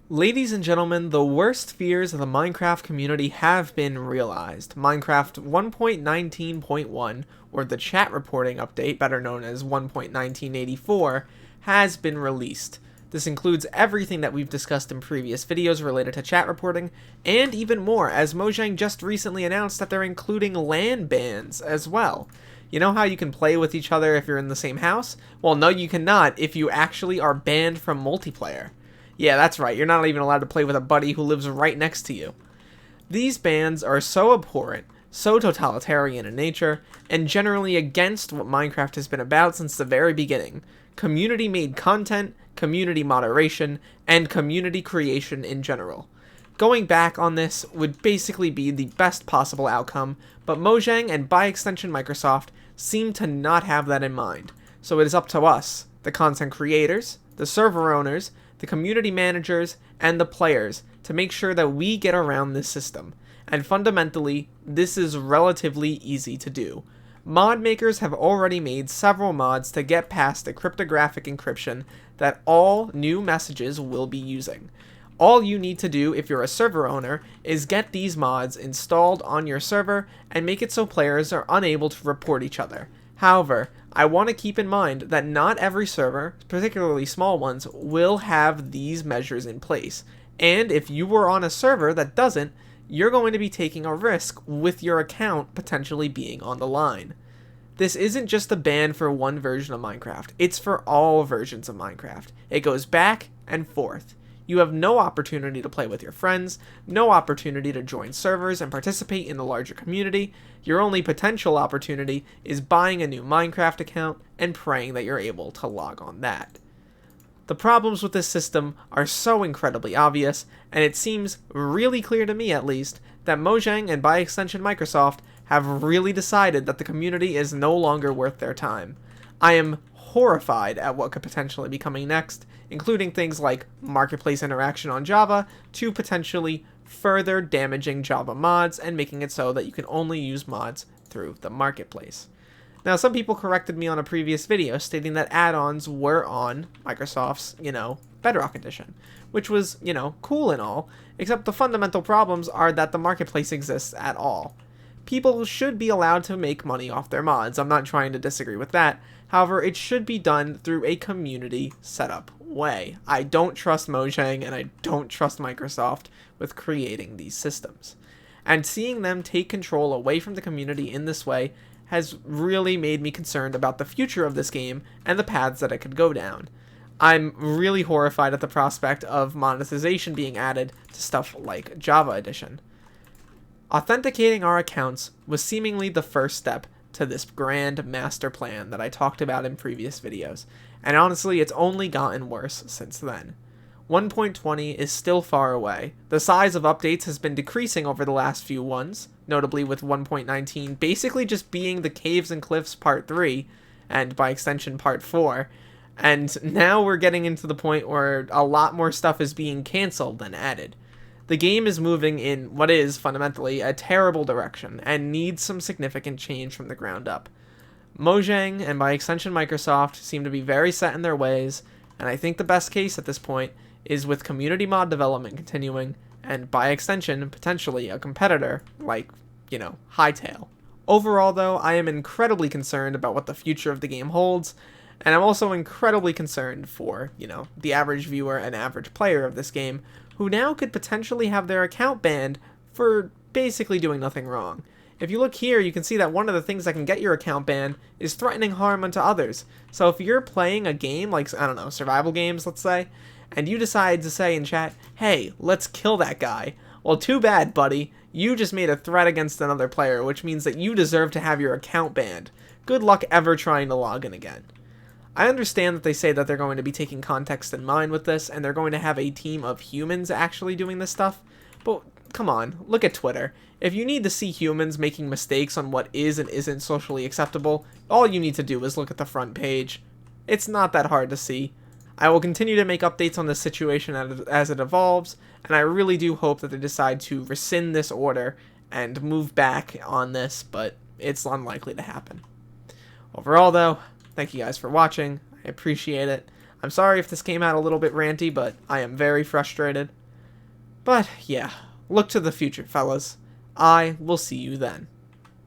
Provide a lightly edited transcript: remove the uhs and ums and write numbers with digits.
Ladies and gentlemen, the worst fears of the Minecraft community have been realized. Minecraft 1.19.1, or the chat reporting update, better known as 1.1984, has been released. This includes everything that we've discussed in previous videos related to chat reporting, and even more, as Mojang just recently announced that they're including LAN bans as well. You know how you can play with each other if you're in the same house? Well, no, you cannot if you actually are banned from multiplayer. Yeah, that's right, you're not even allowed to play with a buddy who lives right next to you. These bans are so abhorrent, so totalitarian in nature, and generally against what Minecraft has been about since the very beginning. Community-made content, community moderation, and community creation in general. Going back on this would basically be the best possible outcome, but Mojang and by extension Microsoft seem to not have that in mind. So it is up to us, the content creators, the server owners, the community managers, and the players to make sure that we get around this system. And fundamentally, this is relatively easy to do. Mod makers have already made several mods to get past the cryptographic encryption that all new messages will be using. All you need to do if you're a server owner is get these mods installed on your server and make it so players are unable to report each other. However, I want to keep in mind that not every server, particularly small ones, will have these measures in place. And if you were on a server that doesn't, you're going to be taking a risk with your account potentially being on the line. This isn't just a ban for one version of Minecraft, it's for all versions of Minecraft. It goes back and forth. You have no opportunity to play with your friends, no opportunity to join servers and participate in the larger community. Your only potential opportunity is buying a new Minecraft account and praying that you're able to log on that. The problems with this system are so incredibly obvious, and it seems really clear to me at least, that Mojang and by extension Microsoft have really decided that the community is no longer worth their time. I am horrified at what could potentially be coming next, including things like marketplace interaction on Java to potentially further damaging Java mods and making it so that you can only use mods through the marketplace. Now, some people corrected me on a previous video stating that add-ons were on Microsoft's, Bedrock Edition, which was, cool and all, except the fundamental problems are that the marketplace exists at all. People should be allowed to make money off their mods. I'm not trying to disagree with that. However, it should be done through a community setup way. I don't trust Mojang and I don't trust Microsoft with creating these systems. And seeing them take control away from the community in this way has really made me concerned about the future of this game and the paths that it could go down. I'm really horrified at the prospect of monetization being added to stuff like Java Edition. Authenticating our accounts was seemingly the first step to this grand master plan that I talked about in previous videos, and honestly it's only gotten worse since then. 1.20 is still far away. The size of updates has been decreasing over the last few ones, notably with 1.19 basically just being the Caves and Cliffs Part 3, and by extension Part 4, and now we're getting into the point where a lot more stuff is being cancelled than added. The game is moving in what is, fundamentally, a terrible direction, and needs some significant change from the ground up. Mojang, and by extension Microsoft, seem to be very set in their ways, and I think the best case at this point is with community mod development continuing, and by extension, potentially a competitor like, Hytale. Overall, though, I am incredibly concerned about what the future of the game holds, and I'm also incredibly concerned for, the average viewer and average player of this game, who now could potentially have their account banned for basically doing nothing wrong. If you look here, you can see that one of the things that can get your account banned is threatening harm unto others. So if you're playing a game, like, survival games, let's say, and you decide to say in chat, hey, let's kill that guy, well, too bad, buddy. You just made a threat against another player, which means that you deserve to have your account banned. Good luck ever trying to log in again. I understand that they say that they're going to be taking context in mind with this, and they're going to have a team of humans actually doing this stuff, but come on, look at Twitter. If you need to see humans making mistakes on what is and isn't socially acceptable, all you need to do is look at the front page. It's not that hard to see. I will continue to make updates on this situation as it evolves, and I really do hope that they decide to rescind this order and move back on this, but it's unlikely to happen. Overall, though, thank you guys for watching. I appreciate it. I'm sorry if this came out a little bit ranty, but I am very frustrated. But yeah, look to the future, fellas. I will see you then.